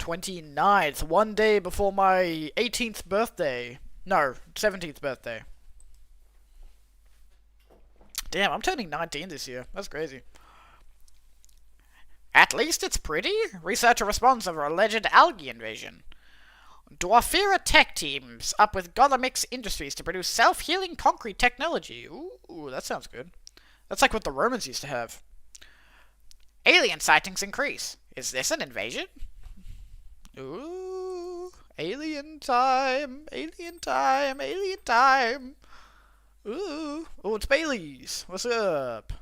29th, one day before my 18th birthday. No, 17th birthday. Damn, I'm turning 19 this year. That's crazy. At least it's pretty. Researcher responds of alleged algae invasion. Dwarfira tech teams up with Gothamix Industries to produce self-healing concrete technology. Ooh, that sounds good. That's like what the Romans used to have. Alien sightings increase. Is this an invasion? Ooh, alien time, alien time, alien time. Ooh, oh, it's Bailey's. What's up?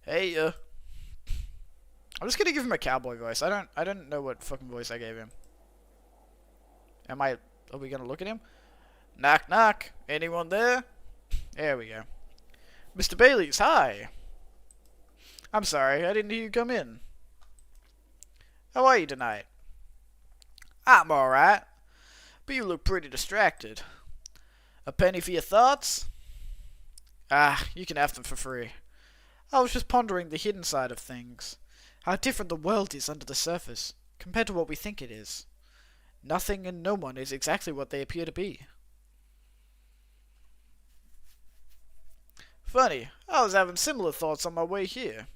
Hey, I'm just gonna give him a cowboy voice. I don't know what fucking voice I gave him. Are we gonna look at him? Knock, knock. Anyone there? There we go. Mr. Bailey's, hi. I'm sorry, I didn't hear you come in. How are you tonight? I'm alright, but you look pretty distracted. A penny for your thoughts? Ah, you can have them for free. I was just pondering the hidden side of things. How different the world is under the surface, compared to what we think it is. Nothing and no one is exactly what they appear to be. Funny, I was having similar thoughts on my way here.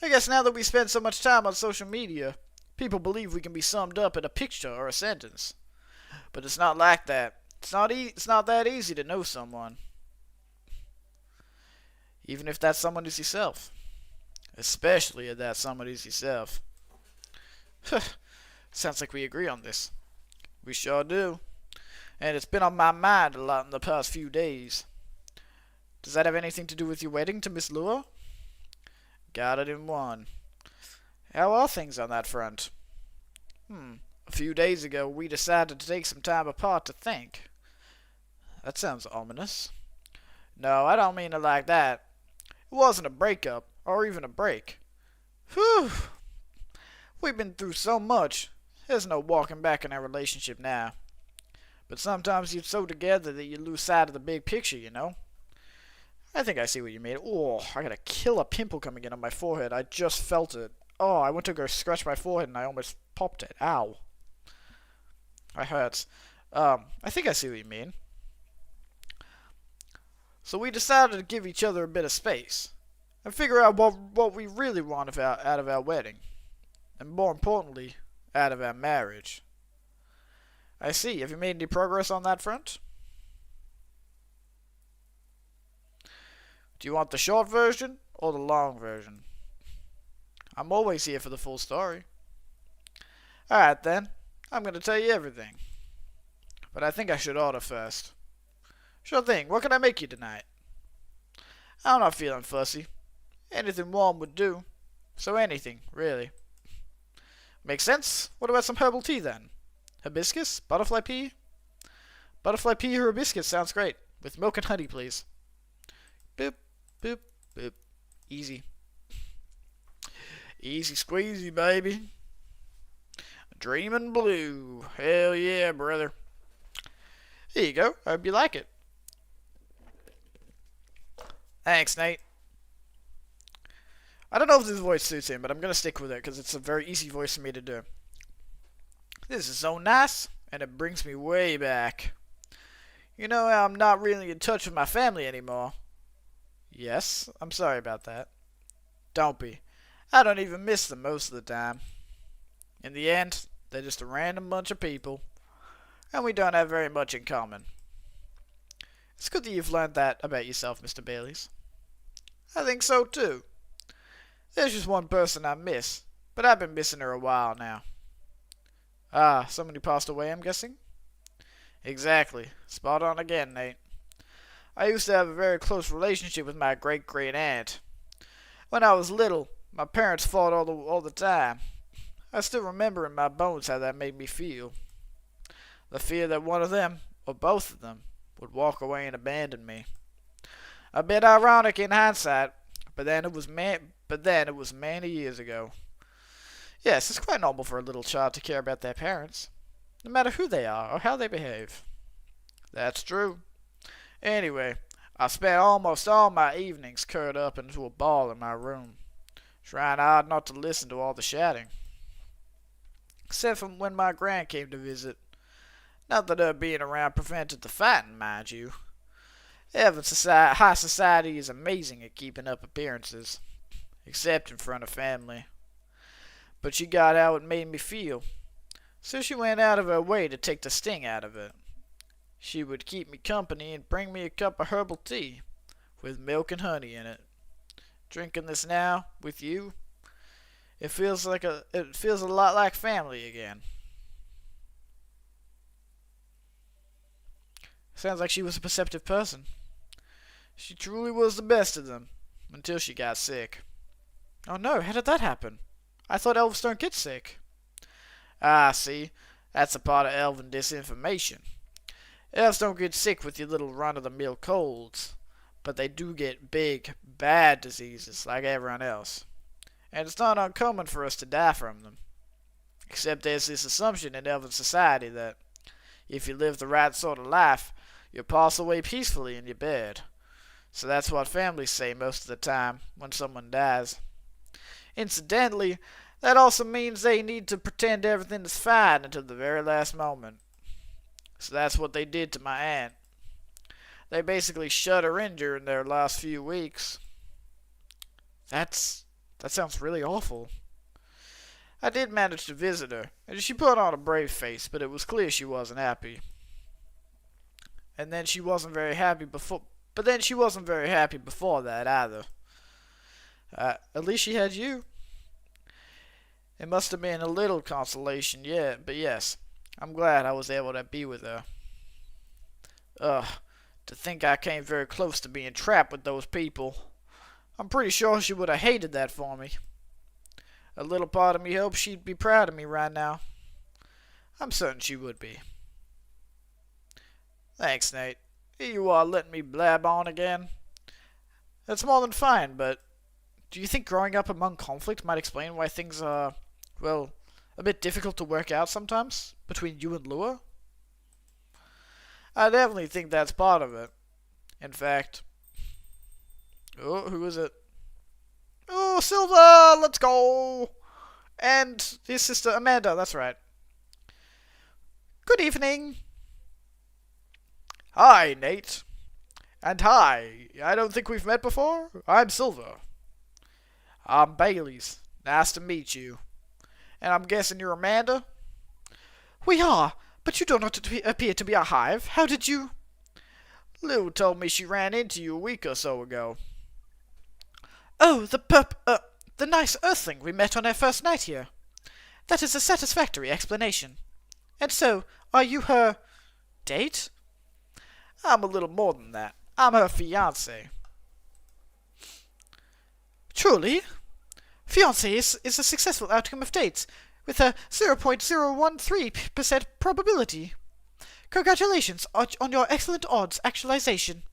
I guess now that we spend so much time on social media, people believe we can be summed up in a picture or a sentence. But it's not like that. It's not that easy to know someone. Even if that someone is yourself. Especially if that someone is yourself. Sounds like we agree on this. We sure do. And it's been on my mind a lot in the past few days. Does that have anything to do with your wedding to Miss Lure? Got it in one. How are things on that front? A few days ago, we decided to take some time apart to think. That sounds ominous. No, I don't mean it like that. It wasn't a breakup, or even a break. Whew! We've been through so much. There's no walking back in our relationship now. But sometimes you're so together that you lose sight of the big picture, you know? I think I see what you mean. Oh, I got a killer pimple coming in on my forehead. I just felt it. Oh, I went to go scratch my forehead and I almost popped it. Ow. That hurts. I think I see what you mean. So we decided to give each other a bit of space. And figure out what we really want out of our wedding. And more importantly, out of our marriage. I see. Have you made any progress on that front? Do you want the short version or the long version? I'm always here for the full story. Alright then, I'm going to tell you everything. But I think I should order first. Sure thing, what can I make you tonight? I'm not feeling fussy. Anything warm would do. So anything, really. Makes sense? What about some herbal tea then? Hibiscus? Butterfly pea? Butterfly pea or hibiscus sounds great. With milk and honey, please. Boop, boop, boop. Easy. Easy squeezy, baby. Dreamin' blue. Hell yeah, brother. Here you go. I hope you like it. Thanks, Nate. I don't know if this voice suits him, but I'm going to stick with it because it's a very easy voice for me to do. This is so nice, and it brings me way back. You know how I'm not really in touch with my family anymore. Yes, I'm sorry about that. Don't be. I don't even miss them most of the time. In the end, they're just a random bunch of people, and we don't have very much in common. It's good that you've learned that about yourself, Mr. Baileys. I think so too. There's just one person I miss, but I've been missing her a while now. Ah, somebody passed away, I'm guessing? Exactly. Spot on again, Nate. I used to have a very close relationship with my great-great-aunt. When I was little, my parents fought all the time. I still remember in my bones how that made me feel. The fear that one of them, or both of them, would walk away and abandon me. A bit ironic in hindsight, but then it was many years ago. Yes, it's quite normal for a little child to care about their parents, no matter who they are or how they behave. That's true. Anyway, I spent almost all my evenings curled up into a ball in my room, trying hard not to listen to all the shouting. except for when my gran came to visit. Not that her being around prevented the fighting, mind you. High society is amazing at keeping up appearances, except in front of family. But she got how it made me feel, so she went out of her way to take the sting out of it. She would keep me company and bring me a cup of herbal tea, with milk and honey in it. Drinking this now, with you, it feels a lot like family again. Sounds like she was a perceptive person. She truly was the best of them, until she got sick. Oh no, how did that happen? I thought elves don't get sick. Ah, see, that's a part of elven disinformation. Elves don't get sick with your little run-of-the-mill colds, but they do get big, bad diseases like everyone else. And it's not uncommon for us to die from them. Except there's this assumption in elven society that if you live the right sort of life, you'll pass away peacefully in your bed. So that's what families say most of the time when someone dies. Incidentally, that also means they need to pretend everything is fine until the very last moment. So that's what they did to my aunt. They basically shut her in during their last few weeks. That sounds really awful. I did manage to visit her, and she put on a brave face, but it was clear she wasn't happy. And then she wasn't very happy before. But then she wasn't very happy before that either. At least she had you. It must have been a little consolation, yeah. But yes, I'm glad I was able to be with her. Ugh, to think I came very close to being trapped with those people. I'm pretty sure she would have hated that for me. A little part of me hopes she'd be proud of me right now. I'm certain she would be. Thanks, Nate. Here you are letting me blab on again. That's more than fine, but do you think growing up among conflict might explain why things are, well, a bit difficult to work out sometimes between you and Lua? I definitely think that's part of it. In fact... Oh, who is it? Oh, Silver! Let's go! And his sister Amanda, that's right. Good evening. Hi, Nate. And hi. I don't think we've met before. I'm Silver. I'm Bailey's. Nice to meet you. And I'm guessing you're Amanda? We are, but you do not appear to be a hive. How did you... Lou told me she ran into you a week or so ago. Oh, the nice earthling we met on our first night here. That is a satisfactory explanation. And so, are you her... date? I'm a little more than that. I'm her fiancé. Truly? Fiancé is a successful outcome of dates, with a 0.013% probability. Congratulations on your excellent odds actualization.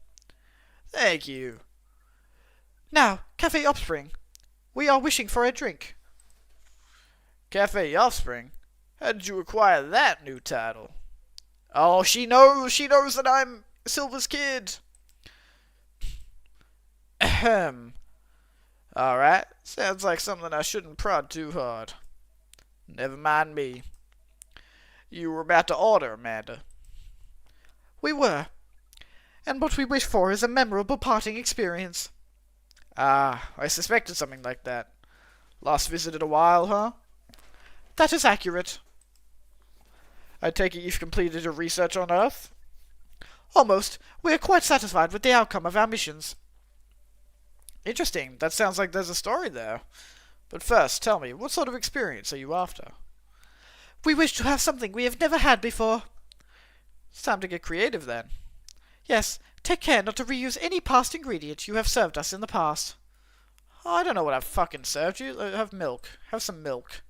Thank you. Now, Cafe Offspring. We are wishing for a drink. Cafe Offspring? How did you acquire that new title? Oh, she knows that I'm Silver's kid. Ahem. Alright, sounds like something I shouldn't prod too hard. Never mind me. You were about to order, Amanda. We were. And what we wish for is a memorable parting experience. Ah, I suspected something like that. Last visited a while, huh? That is accurate. I take it you've completed your research on Earth? Almost. We are quite satisfied with the outcome of our missions. Interesting. That sounds like there's a story there. But first, tell me, what sort of experience are you after? We wish to have something we have never had before. It's time to get creative, then. Yes, take care not to reuse any past ingredient you have served us in the past. Oh, I don't know what I've fucking served you. Have milk. Have some milk.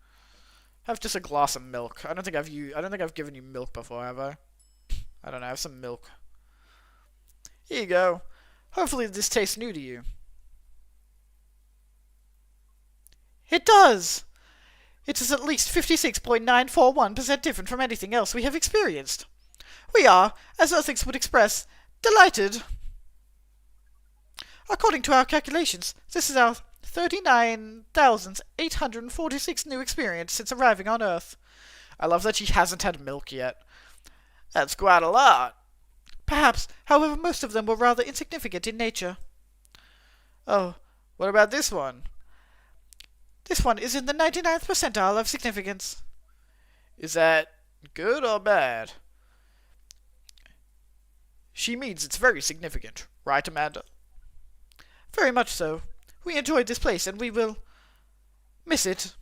Have just a glass of milk. I don't think I've given you milk before, have I? I don't know. Have some milk. Here you go. Hopefully this tastes new to you. It does! It is at least 56.941% different from anything else we have experienced. We are, as Earthlings would express, delighted. According to our calculations, this is our 39,846 new experience since arriving on Earth. I love that she hasn't had milk yet. That's quite a lot. Perhaps, however, most of them were rather insignificant in nature. Oh, what about this one? This one is in the 99th percentile of significance. Is that good or bad? She means it's very significant, right, Amanda? Very much so. We enjoyed this place, and we will miss it.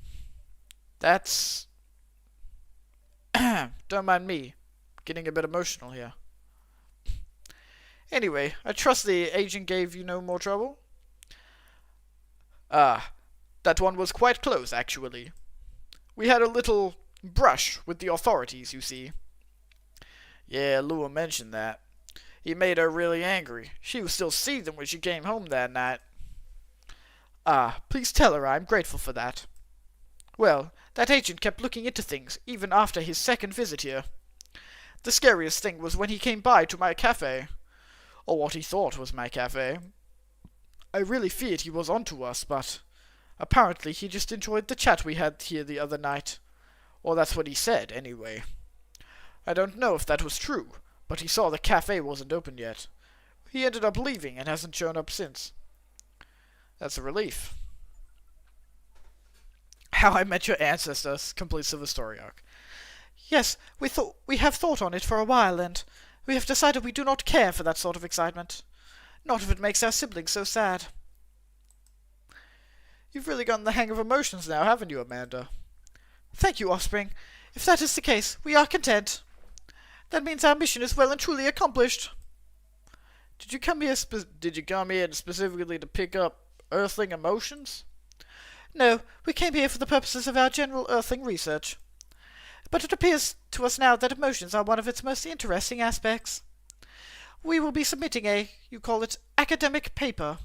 That's... Don't mind me. Getting a bit emotional here. Anyway, I trust the agent gave you no more trouble? Ah, that one was quite close, actually. We had a little brush with the authorities, you see. Yeah, Lua mentioned that. He made her really angry. She was still seething when she came home that night. Ah, please tell her I'm grateful for that. Well, that agent kept looking into things, even after his second visit here. The scariest thing was when he came by to my cafe. Or what he thought was my cafe. I really feared he was onto us, but apparently he just enjoyed the chat we had here the other night. Or that's what he said, anyway. I don't know if that was true, but he saw the cafe wasn't open yet. He ended up leaving and hasn't shown up since. That's a relief. How I Met Your Ancestors completes of a story arc. Yes, we have thought on it for a while, and we have decided we do not care for that sort of excitement. Not if it makes our siblings so sad. You've really gotten the hang of emotions now, haven't you, Amanda? Thank you, Offspring. If that is the case, we are content. That means our mission is well and truly accomplished. Did you come here specifically to pick up Earthling emotions? No, we came here for the purposes of our general Earthling research. But it appears to us now that emotions are one of its most interesting aspects. We will be submitting you call it, academic paper.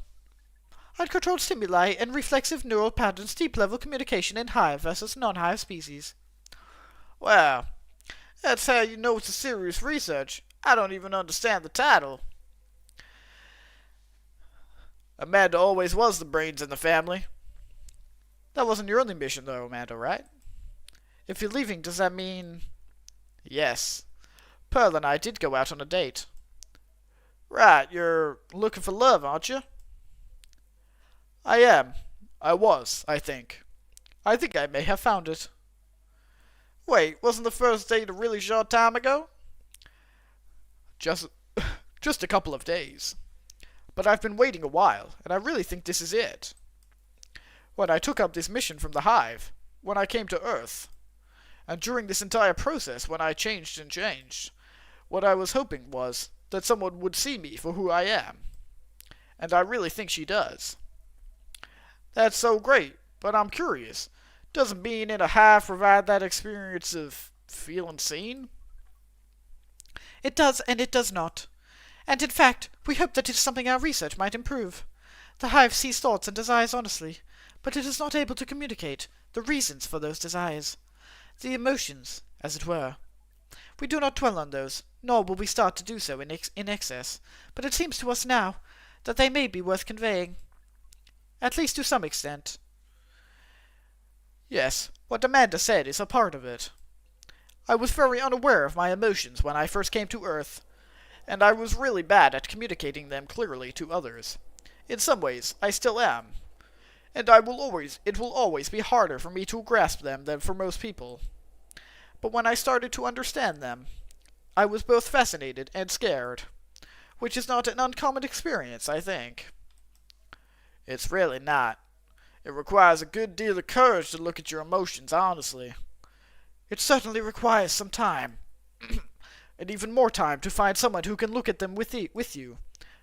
Uncontrolled stimuli and reflexive neural patterns, deep-level communication in hive versus non-hive species. Wow, that's how you know it's a serious research. I don't even understand the title. Amanda always was the brains in the family. That wasn't your only mission, though, Amanda, right? If you're leaving, does that mean... Yes. Pearl and I did go out on a date. Right, you're looking for love, aren't you? I am. I was, I think. I think I may have found it. Wait, wasn't the first date a really short time ago? Just a couple of days. But I've been waiting a while, and I really think this is it. When I took up this mission from the Hive, when I came to Earth, and during this entire process when I changed and changed, what I was hoping was that someone would see me for who I am. And I really think she does. That's so great, but I'm curious. Doesn't being in a hive provide that experience of feeling seen? It does and it does not. And in fact, we hope that it is something our research might improve. The hive sees thoughts and desires honestly, but it is not able to communicate the reasons for those desires. The emotions, as it were. We do not dwell on those, nor will we start to do so in excess, but it seems to us now that they may be worth conveying. At least to some extent. Yes, what Amanda said is a part of it. I was very unaware of my emotions when I first came to Earth, and I was really bad at communicating them clearly to others. In some ways, I still am. And it will always be harder for me to grasp them than for most people. But when I started to understand them, I was both fascinated and scared, which is not an uncommon experience, I think. It's really not. It requires a good deal of courage to look at your emotions honestly. It certainly requires some time, and even more time to find someone who can look at them with you,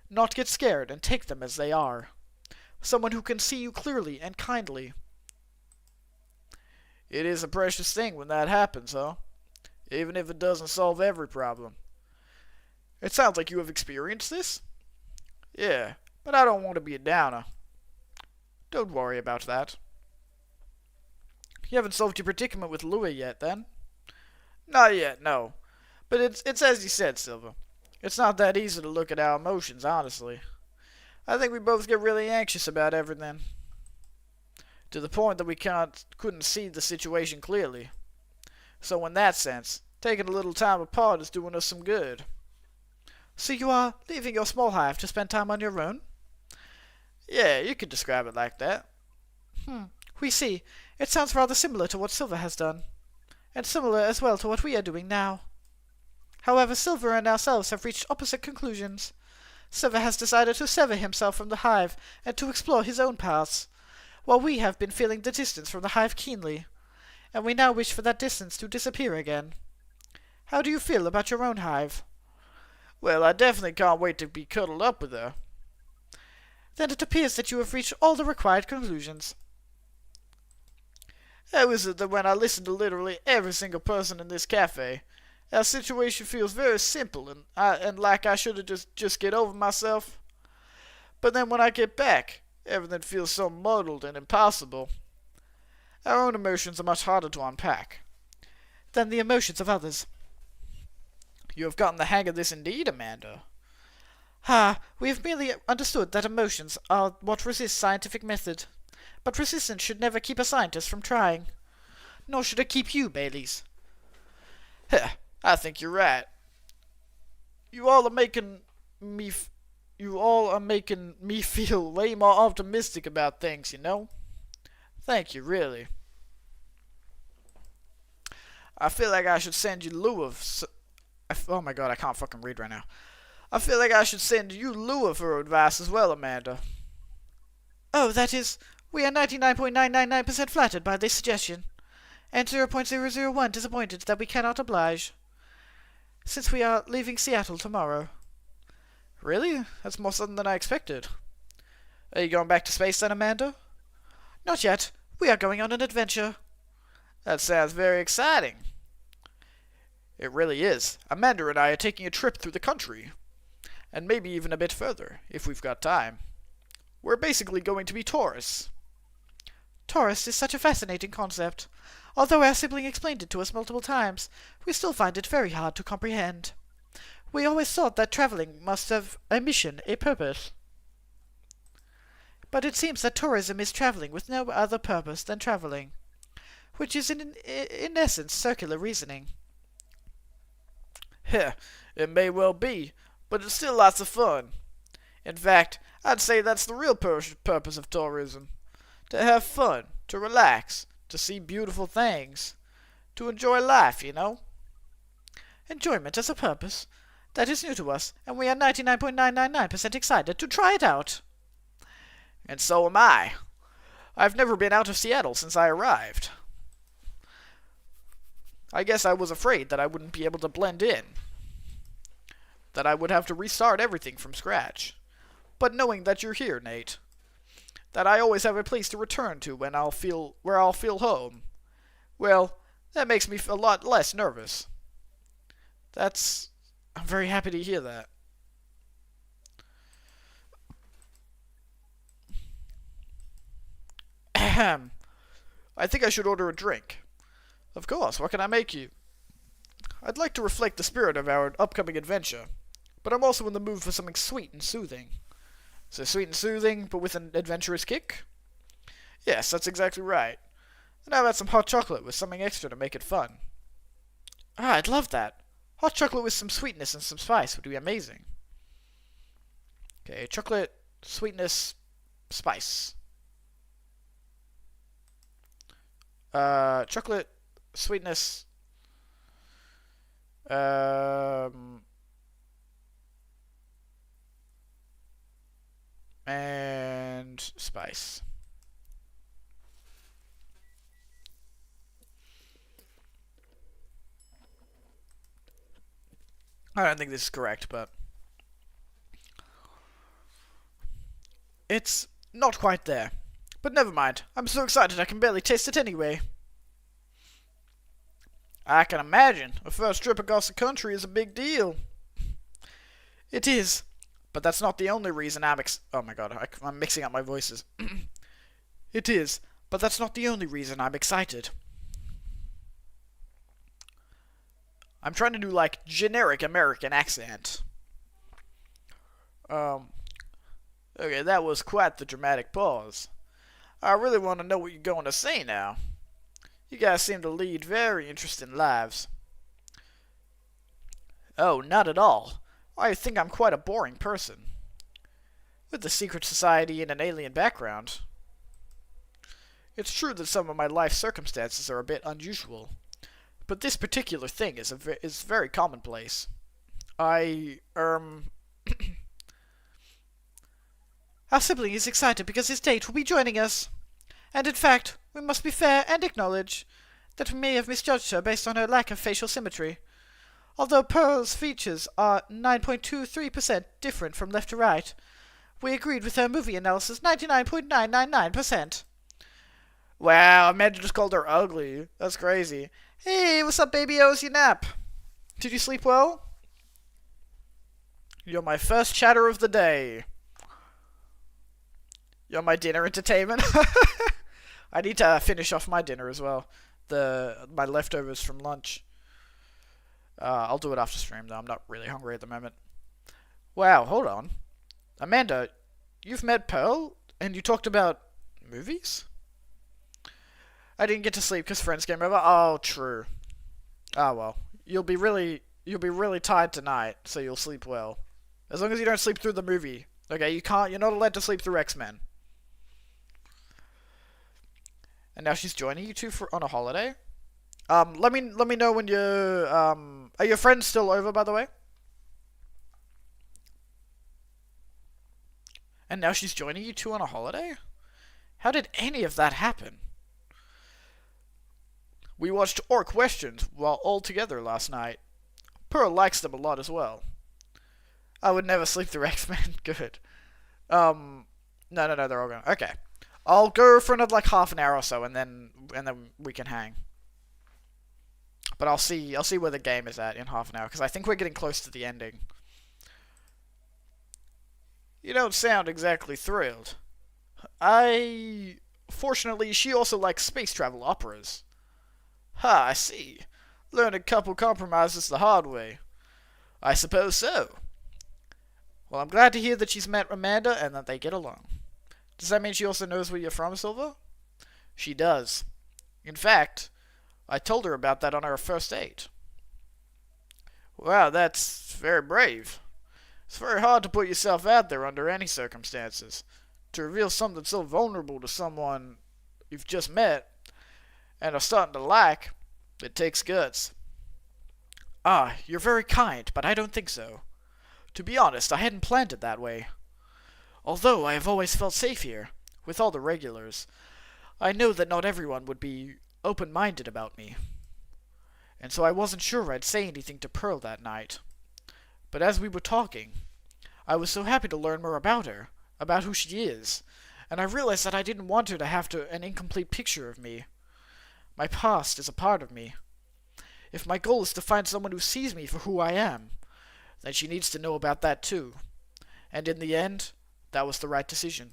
not get scared and take them as they are. Someone who can see you clearly and kindly. It is a precious thing when that happens, huh? Even if it doesn't solve every problem. It sounds like you have experienced this? Yeah, but I don't want to be a downer. Don't worry about that. You haven't solved your predicament with Louis yet, then? Not yet, no. But it's as you said, Silva. It's not that easy to look at our emotions, honestly. I think we both get really anxious about everything. To the point that we couldn't see the situation clearly. So in that sense, taking a little time apart is doing us some good. So you are leaving your small hive to spend time on your own? Yeah, you could describe it like that. We see. It sounds rather similar to what Silver has done, and similar as well to what we are doing now. However, Silver and ourselves have reached opposite conclusions. Silver has decided to sever himself from the hive and to explore his own paths, while we have been feeling the distance from the hive keenly, and we now wish for that distance to disappear again. How do you feel about your own hive? Well, I definitely can't wait to be cuddled up with her. Then it appears that you have reached all the required conclusions. How is it that when I listen to literally every single person in this cafe, our situation feels very simple and like I should have just get over myself? But then when I get back, everything feels so muddled and impossible. Our own emotions are much harder to unpack than the emotions of others. You have gotten the hang of this indeed, Amanda. We have merely understood that emotions are what resist scientific method. But resistance should never keep a scientist from trying. Nor should it keep you, Baileys. I think you're right. You all are making me feel way more optimistic about things, you know? Thank you, really. I feel like I should send you oh my god, I can't fucking read right now. I feel like I should send you Lua for advice as well, Amanda. Oh, that is, we are 99.999% flattered by this suggestion, and 0.001 disappointed that we cannot oblige, since we are leaving Seattle tomorrow. Really? That's more sudden than I expected. Are you going back to space then, Amanda? Not yet. We are going on an adventure. That sounds very exciting. It really is. Amanda and I are taking a trip through the country. And maybe even a bit further, if we've got time. We're basically going to be tourists. Tourist is such a fascinating concept. Although our sibling explained it to us multiple times, we still find it very hard to comprehend. We always thought that traveling must have a mission, a purpose. But it seems that tourism is traveling with no other purpose than traveling, which is in essence circular reasoning. It may well be, but it's still lots of fun. In fact, I'd say that's the real purpose of tourism. To have fun, to relax, to see beautiful things, to enjoy life, you know? Enjoyment as a purpose? That is new to us, and we are 99.999% excited to try it out. And so am I. I've never been out of Seattle since I arrived. I guess I was afraid that I wouldn't be able to blend in. That I would have to restart everything from scratch. But knowing that you're here, Nate, that I always have a place to return to where I'll feel home, well, that makes me a lot less nervous. I'm very happy to hear that. Ahem. I think I should order a drink. Of course, what can I make you? I'd like to reflect the spirit of our upcoming adventure, but I'm also in the mood for something sweet and soothing. So sweet and soothing, but with an adventurous kick? Yes, that's exactly right. And how about some hot chocolate with something extra to make it fun? I'd love that. Hot chocolate with some sweetness and some spice would be amazing. Okay, chocolate, sweetness, spice. Chocolate, sweetness, and spice. I don't think this is correct, but it's not quite there. But never mind. I'm so excited I can barely taste it anyway. I can imagine. A first trip across the country is a big deal. It is. But that's not the only reason oh my god, I'm mixing up my voices. It is. But that's not the only reason I'm excited. I'm trying to do, like, generic American accent. Okay, that was quite the dramatic pause. I really want to know what you're going to say now. You guys seem to lead very interesting lives. Oh, not at all. I think I'm quite a boring person. With a secret society and an alien background. It's true that some of my life circumstances are a bit unusual, but this particular thing is very commonplace. Our sibling is excited because his date will be joining us. And in fact, we must be fair and acknowledge that we may have misjudged her based on her lack of facial symmetry. Although Pearl's features are 9.23% different from left to right, we agreed with her movie analysis 99.999%. Wow, Amanda just called her ugly. That's crazy. Hey, what's up, baby? How was your nap? Did you sleep well? You're my first chatter of the day. You're my dinner entertainment. I need to finish off my dinner as well. My leftovers from lunch. I'll do it after stream, though. I'm not really hungry at the moment. Wow, hold on. Amanda, you've met Pearl, and you talked about movies? I didn't get to sleep because friends came over. Oh, true. Oh, well. You'll be really tired tonight, so you'll sleep well. As long as you don't sleep through the movie. Okay, you're not allowed to sleep through X-Men. And now she's joining you two on a holiday? Let me know when you're, are your friends still over, by the way? And now she's joining you two on a holiday? How did any of that happen? We watched Orc Westerns while all together last night. Pearl likes them a lot as well. I would never sleep through X-Men. Good. No, they're all going. Okay. I'll go for another half an hour or so, and then we can hang. But I'll see where the game is at in half an hour, because I think we're getting close to the ending. You don't sound exactly thrilled. Fortunately, she also likes space travel operas. Ha, I see. Learn a couple compromises the hard way. I suppose so. Well, I'm glad to hear that she's met Amanda and that they get along. Does that mean she also knows where you're from, Silver? She does. In fact, I told her about that on our first date. Wow, that's very brave. It's very hard to put yourself out there under any circumstances. To reveal something so vulnerable to someone you've just met and are starting to like, it takes guts. Ah, you're very kind, but I don't think so. To be honest, I hadn't planned it that way. Although I have always felt safe here, with all the regulars, I know that not everyone would be open-minded about me. And so I wasn't sure I'd say anything to Pearl that night. But as we were talking, I was so happy to learn more about her, about who she is, and I realized that I didn't want her to have an incomplete picture of me. My past is a part of me. If my goal is to find someone who sees me for who I am, then she needs to know about that too. And in the end, that was the right decision.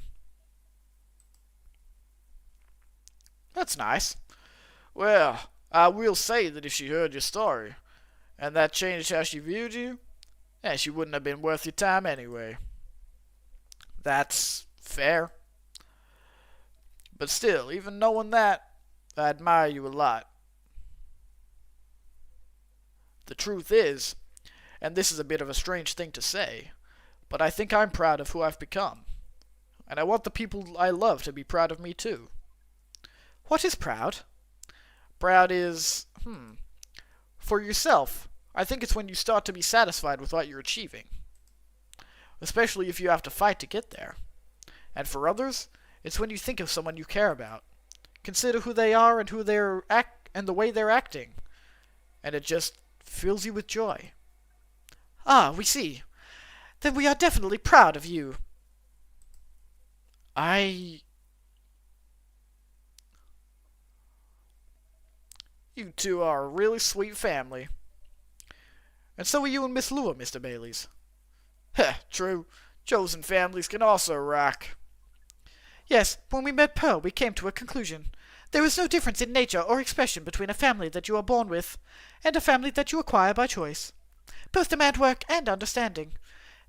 That's nice. Well, I will say that if she heard your story, and that changed how she viewed you, she wouldn't have been worth your time anyway. That's fair. But still, even knowing that, I admire you a lot. The truth is, and this is a bit of a strange thing to say, but I think I'm proud of who I've become. And I want the people I love to be proud of me too. What is proud? Proud is, for yourself, I think it's when you start to be satisfied with what you're achieving. Especially if you have to fight to get there. And for others, it's when you think of someone you care about. Consider who they are and and the way they're acting. And it just fills you with joy. Ah, we see. Then we are definitely proud of you. You two are a really sweet family. And so are you and Miss Lua, Mr. Baileys. Heh, true. Chosen families can also rock. Yes, when we met Pearl, we came to a conclusion. There is no difference in nature or expression between a family that you are born with and a family that you acquire by choice. Both demand work and understanding.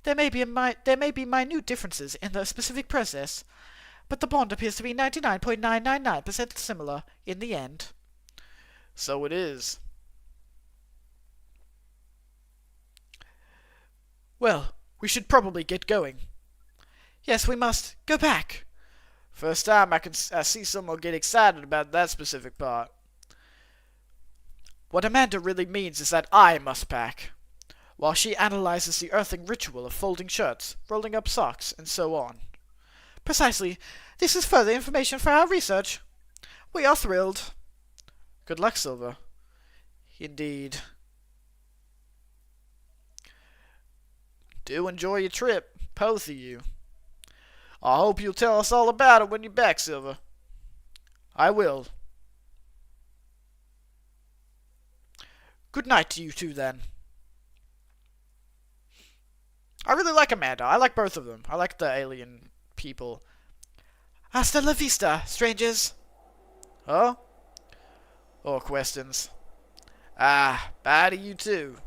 There may be minute differences in the specific process, but the bond appears to be 99.999% similar in the end. So it is. Well, we should probably get going. Yes, we must. Go back. First time I see someone get excited about that specific part. What Amanda really means is that I must pack, while she analyzes the earthing ritual of folding shirts, rolling up socks, and so on. Precisely. This is further information for our research. We are thrilled. Good luck, Silver. Indeed. Do enjoy your trip, both of you. I hope you'll tell us all about it when you're back, Silver. I will. Good night to you two, then. I really like Amanda. I like both of them. I like the alien people. Hasta la vista, strangers. Huh? Or questions. Ah, bye to you too.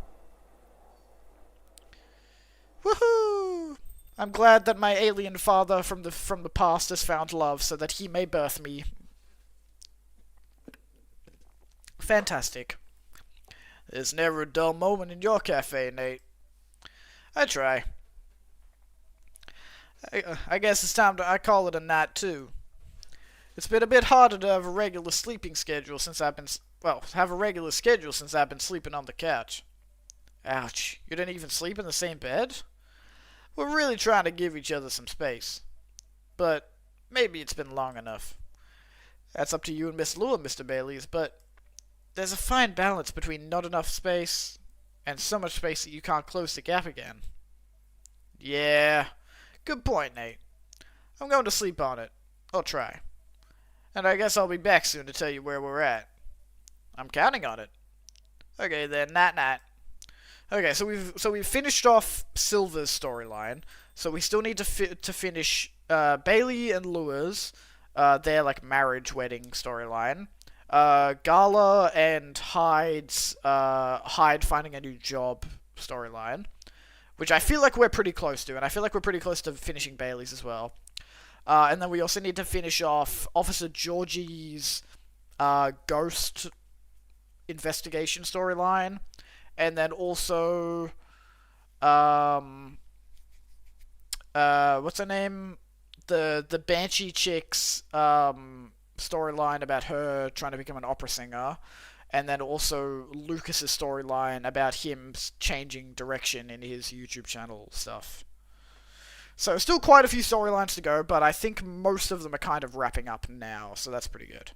Woohoo! I'm glad that my alien father from the past has found love so that he may birth me. Fantastic. There's never a dull moment in your cafe, Nate. I try. I guess it's time I call it a night too. It's been a bit harder to have a regular sleeping schedule since I've been sleeping on the couch. Ouch, you didn't even sleep in the same bed? We're really trying to give each other some space. But maybe it's been long enough. That's up to you and Miss Lua, Mr. Baileys, but there's a fine balance between not enough space and so much space that you can't close the gap again. Yeah, good point, Nate. I'm going to sleep on it. I'll try. And I guess I'll be back soon to tell you where we're at. I'm counting on it. Okay then, night. Okay, so we've finished off Silver's storyline. So we still need to finish Bailey and Lua's their like marriage wedding storyline. Gala and Hyde's Hyde finding a new job storyline, which I feel like we're pretty close to, and I feel like we're pretty close to finishing Bailey's as well. And then we also need to finish off Officer Georgie's ghost investigation storyline, and then also what's her name? The Banshee chick's storyline about her trying to become an opera singer, and then also Lucas's storyline about him changing direction in his YouTube channel stuff. So still quite a few storylines to go, but I think most of them are kind of wrapping up now, so that's pretty good.